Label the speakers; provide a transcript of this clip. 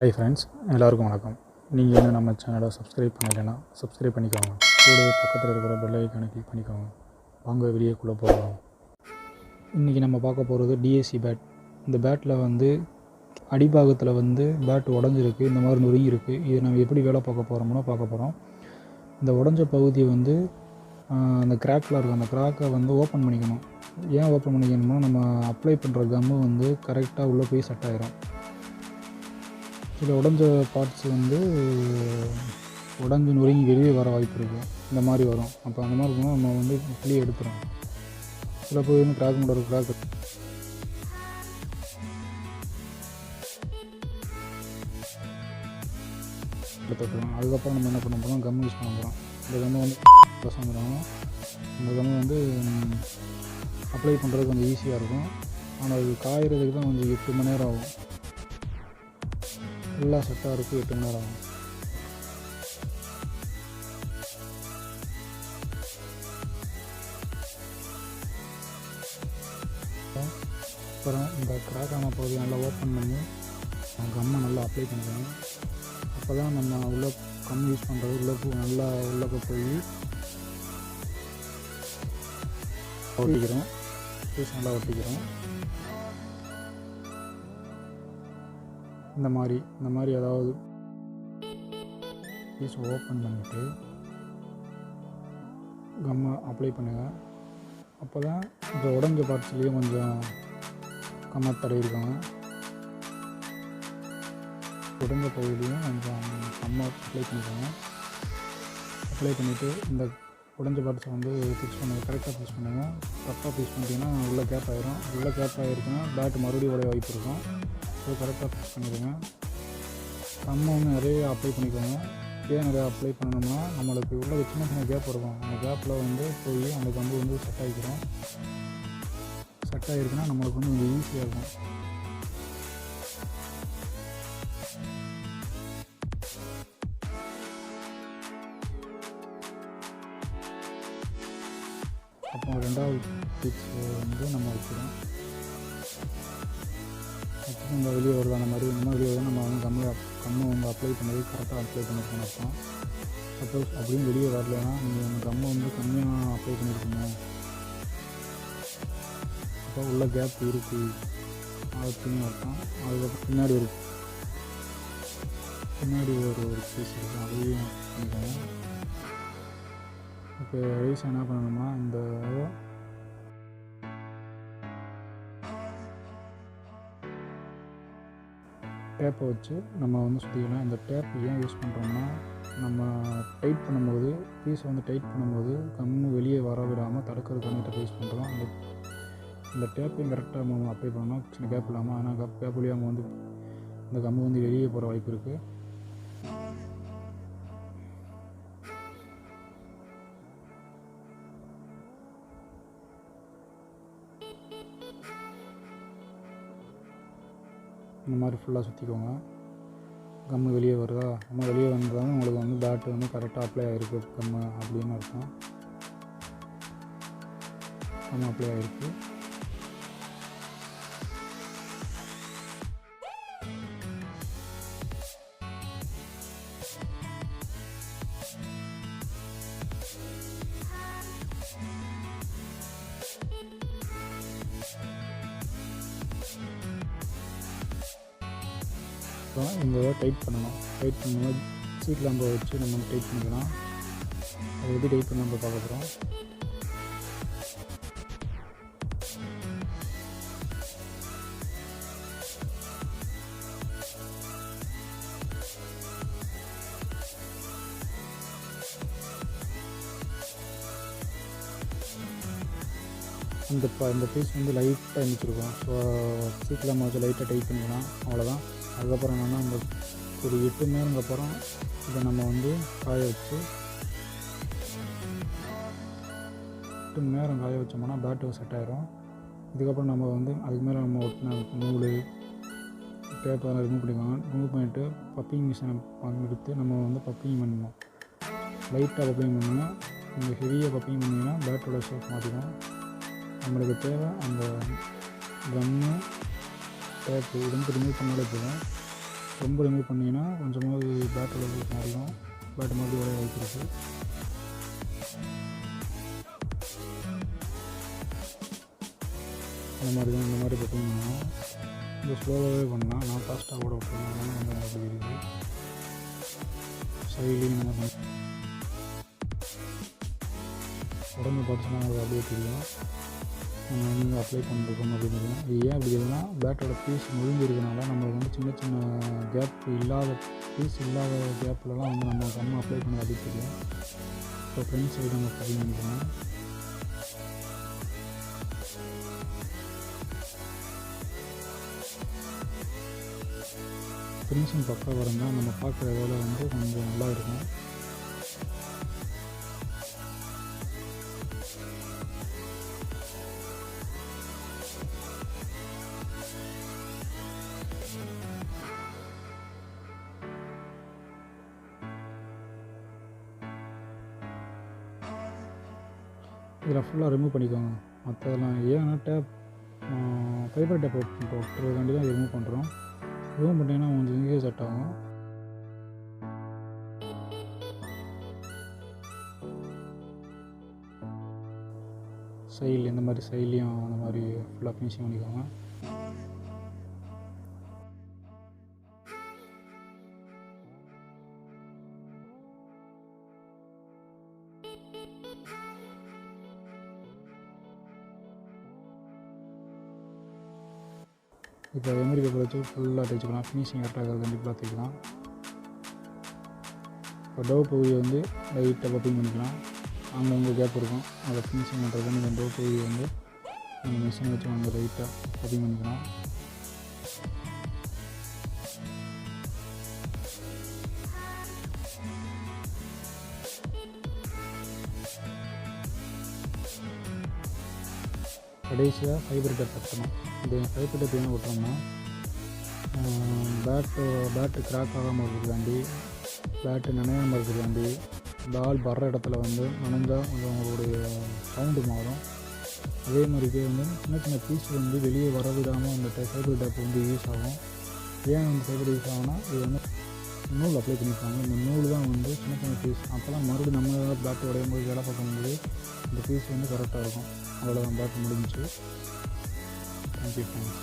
Speaker 1: Hi friends, எல்லாருக்கும் வணக்கம். நீங்கள் இன்னும் நம்ம சேனலை சப்ஸ்கிரைப் பண்ணலைன்னா சப்ஸ்கிரைப் பண்ணிக்கோங்க. கூடவே பக்கத்தில் இருக்கிற பெல் ஐக்கானை கிளிக் பண்ணிக்கோங்க. வாங்க வீடியோக்குள்ளே போகலாம். இன்றைக்கி நம்ம பார்க்க போகிறது டிஎஸ்சி பேட். இந்த பேட்டில் அடிபாகத்தில் பேட் உடஞ்சிருக்கு, இந்த மாதிரி நொறுங்கி இருக்குது. இது நம்ம எப்படி வேலை பார்க்க போகிறோம். இந்த உடஞ்ச பகுதியை அந்த கிராக்கில் இருக்கும், அந்த கிராக்கை ஓப்பன் பண்ணிக்கணும். ஏன் ஓப்பன் பண்ணிக்கணும்னா, நம்ம அப்ளை பண்ணுற கம்மு கரெக்டாக உள்ளே போய் செட் ஆகிரும். சில உடஞ்ச பார்ட்ஸ் உடஞ்சி நொறுங்கி வெளியே வர வாய்ப்பு இருக்குது. இந்த மாதிரி வரும். அப்போ அந்த மாதிரி இருக்கும்போது நம்ம வெளியே எடுத்துகிறோம். சில போய் கிராக் மூட கிராக் எடுத்துக்கிறோம். அதுக்கப்புறம் நம்ம என்ன பண்ண போகிறோம், கம் யூஸ் பண்ண போகிறோம். இந்த கம்மை ப்ளஸ் வந்துடும். இந்த கம்மை அப்ளை பண்ணுறது கொஞ்சம் ஈஸியாக இருக்கும். ஆனால் அது காயறதுக்கு தான் கொஞ்சம் 8 மணி நேரம் ஆகும். ஃபுல்லாக செட்டாக இருக்குது, 8 மணி நேரம் ஆகும். அப்புறம் இந்த கிராக்கான பகுதியை நல்லா ஓப்பன் பண்ணி கம்மை நல்லா அப்ளை பண்ணிக்கணும். அப்போ தான் நம்ம உள்ள கம் யூஸ் பண்ணுறது நல்லா உள்ளே போய் ஒட்டிக்கிறோம். பீஸ் நல்லா ஒட்டிக்கிறோம். இந்த மாதிரி அதாவது பீஸ் ஓப்பன் பண்ணிவிட்டு கம்மை அப்ளை பண்ணுங்கள். அப்போ தான் இந்த உடஞ்ச பார்ட்ஸ்லேயும் கொஞ்சம் கம்மை தடவிருக்காங்க. உடஞ்ச பகுதியிலையும் கொஞ்சம் கம்மை அப்ளை பண்ணிக்கோங்க. அப்ளை பண்ணிவிட்டு இந்த உடஞ்ச பார்ட்ஸை ஃபிக்ஸ் பண்ணுங்கள். கரெக்டாக ஃபிக்ஸ் பண்ணுங்கள். தப்பாக ஃபிக்ஸ் பண்ணிட்டீங்கன்னா உள்ளே கேப் ஆகிரும். உள்ளே கேப் ஆகிருக்குன்னா பேட்டு மறுபடியும் உடைய வாய்ப்பு இருக்கும். ஸோ கரெக்டாக ஃபிக்ஸ் பண்ணிடுங்க. கம்மை நிறைய அப்ளை பண்ணிக்கோங்க. ஏன் நிறையா அப்ளை பண்ணணும்னா, நம்மளுக்கு உள்ள சின்ன கேப் இருக்கும். அந்த கேப்பில் போய் அந்த கம்பு செட் ஆகிக்கிறோம். செட் ஆகிருக்குன்னா நம்மளுக்கு கொஞ்சம் ஈஸியாக இருக்கும். அப்போ 2வது டிப்ஸ் நம்ம வைக்கிறோம். நம்ம வெளியே வருது அந்த மாதிரி வெளியே வருது. நம்ம கம்மை அப்ளை பண்ணது கரெக்டாக அப்ளை பண்ணியிருக்கோம் அர்த்தம். சப்போஸ் அப்படியும் வெளியே வரலைன்னா நீங்கள் கம்மை கம்மியாக அப்ளை பண்ணியிருக்கீங்க, அப்போ உள்ள கேப் இருக்குது அப்படின்னு அர்த்தம். அதுக்கப்புறம் பின்னாடி ஒரு பீஸ் இருக்குது, அதையும் பண்ணிக்கோங்க. இப்போ ரைஸ் என்ன பண்ணணும்னா, இந்த டேப்பை வச்சு நம்ம சுற்றிக்கலாம். இந்த டேப் ஏன் யூஸ் பண்ணுறோம்னா, நம்ம டைட் பண்ணும்போது பீஸை டைட் பண்ணும்போது கம்மு வெளியே வர விடாமல் தடுக்கிறதுக்கான டேப் யூஸ் பண்ணுறோம். இந்த டேப்பையும் கரெக்டாக நம்ம அப்ளை பண்ணோம், சின்ன கேப் இல்லாமல். ஆனால் கேப் வழியாக இந்த கம்மு வெளியே போகிற வாய்ப்பு இருக்குது. இந்த மாதிரி ஃபுல்லாக சுற்றிக்கோங்க. கம்மு வெளியே வருதா, வெளியே வந்ததாலும் உங்களுக்கு பேட்டு கரெக்டாக அப்ளை ஆகிருக்கு கம்மு அப்படின்னு அர்த்தம். கம்மு அப்ளை ஆகிருக்கு. இந்த டைட் பண்ணணும். டைட் பண்ணும்போது சீட் லாம்பை வச்சு நம்ம டைட் பண்ணிக்கலாம். அது எப்படி டைட் பண்ண நம்ம பார்க்க போகிறோம். இந்த பீஸ் லைட்டாக இருந்துச்சிருக்கோம். ஸோ சீட் லாம்பை வச்சு லைட்டாக டைட் பண்ணிக்கலாம், அவ்வளோதான். அதுக்கப்புறம் என்னென்னா, இந்த ஒரு 8 மணி நேரத்துக்கு அப்புறம் இதை நம்ம காய வச்சு 8 மணி நேரம் காய வச்சோம்னா பேட்டு செட் ஆகிரும். இதுக்கப்புறம் நம்ம அதுக்கு மேலே நம்ம ஒட்டின நூல் பேப்பரை ரிமூவ் பண்ணிக்கலாம். ரிமூவ் பண்ணிவிட்டு பப்பிங் மிஷினை எடுத்து நம்ம பப்பிங் பண்ணணும். லைட்டாக பப்பிங் பண்ணணும். நீங்கள் ஹெவியாக பப்பிங் பண்ணிங்கன்னா பேட்டோட ஷேப் மாற்றிடும். நம்மளுக்கு தேவை அந்த கம்மு டேப்பு இது ரிமூவ் பண்ணாலே போதும். ரொம்ப ரிமூவ் பண்ணிங்கன்னா கொஞ்சமாவது பேட்டோட மாறிடும், பேட் மறுபடியும் உடைய வைக்கிறது. அந்த மாதிரி தான். இந்த மாதிரி பார்த்தீங்கன்னா இந்த ஸ்லோவாகவே பண்ணலாம், நான் ஃபாஸ்ட்டாக கூட விட்டுருந்தேன். வந்து அப்படி இருக்குது சைட்லேயும் இந்த மாதிரி உடம்பு பார்த்துச்சுன்னா அது அப்படியே தெரியும் நம்ம வந்து அப்ளை பண்ணிருக்கோம் அப்படின்னு. இது ஏன் அப்படி இருக்குதுன்னா பேட்டோட பீஸ் முழுங்கிருக்கனால நம்மளுக்கு வந்து சின்ன சின்ன கேப் இல்லாத பீஸ் இல்லாத கேப்லலாம் வந்து நம்ம கம்மு அப்ளை பண்ணது அப்படி தெரியும். இப்போ ஃப்ரெண்ட் சைடு நம்ம பதிவு பண்ணிக்கிறோம். ஃபினிஷிங் பக்கம் வரந்தால் நம்ம பார்க்குற வேலை வந்து கொஞ்சம் நல்லா இருக்கும். இதில் ஃபுல்லாக ரிமூவ் பண்ணிக்கோங்க. மற்றதெல்லாம் ஏன்னா டேப் ஃபைபர் டேப் போட்டுறதுக்காண்டி தான் ரிமூவ் பண்ணுறோம். ரிமூவ் பண்ணிங்கன்னா கொஞ்சம் இங்கேயே செட் ஆகும். சைடில் இந்த மாதிரி சைட்லேயும் அந்த மாதிரி ஃபுல்லாக ஃபினிஷிங் பண்ணிக்கோங்க. இப்போ எமரி பேப்பர் வச்சு ஃபுல்லாக தைச்சிக்கலாம். ஃபினிஷிங் கரெக்டாக கண்டிப்பாக தைக்கலாம். இப்போ டோ பகுதியை வந்து லைட்டாக பப்பிங் பண்ணிக்கலாம். அங்கங்கே கேப் இருக்கும், அதை ஃபினிஷிங் பண்ணுறது இந்த டோ பகுதியை வந்து நம்ம மிஷினை வச்சு அங்கே லைட்டாக பப்பிங் பண்ணிக்கலாம். கடைசியாக ஃபைபர் டேப் ஒட்டணும். இந்த ஃபைபர் டேப் என்ன ஒட்டணும்னா பேட்டு கிராக் ஆகாமல் இருக்கிறதாண்டி, பேட்டு நனையாமல் இருக்கிறதாண்டி, பால் வர்ற இடத்துல வந்து நனைஞ்சால் கொஞ்சம் உங்களுடைய சவுண்டு மாறும். அதே மாதிரிக்கே வந்து சின்ன சின்ன பீஸ் வந்து வெளியே வர விடாமல் அந்த ஃபைபர் டேப் வந்து யூஸ் ஆகும். ஏன் வந்து ஃபைபர் யூஸ் ஆகும்னா இது வந்து நூல் அப்ளை பண்ணியிருப்பாங்க. இந்த நூல் தான் வந்து சின்ன சின்ன பீஸ். அப்போ தான் மறுபடியும் நம்ம ஏதாவது பேட்டு உடையும் போது வேலை பார்க்கும்போது இந்த பீஸ் வந்து கரெக்டாக இருக்கும். அவ்வளோதான், பேட்டு முடிஞ்சிச்சு. Thank you friends.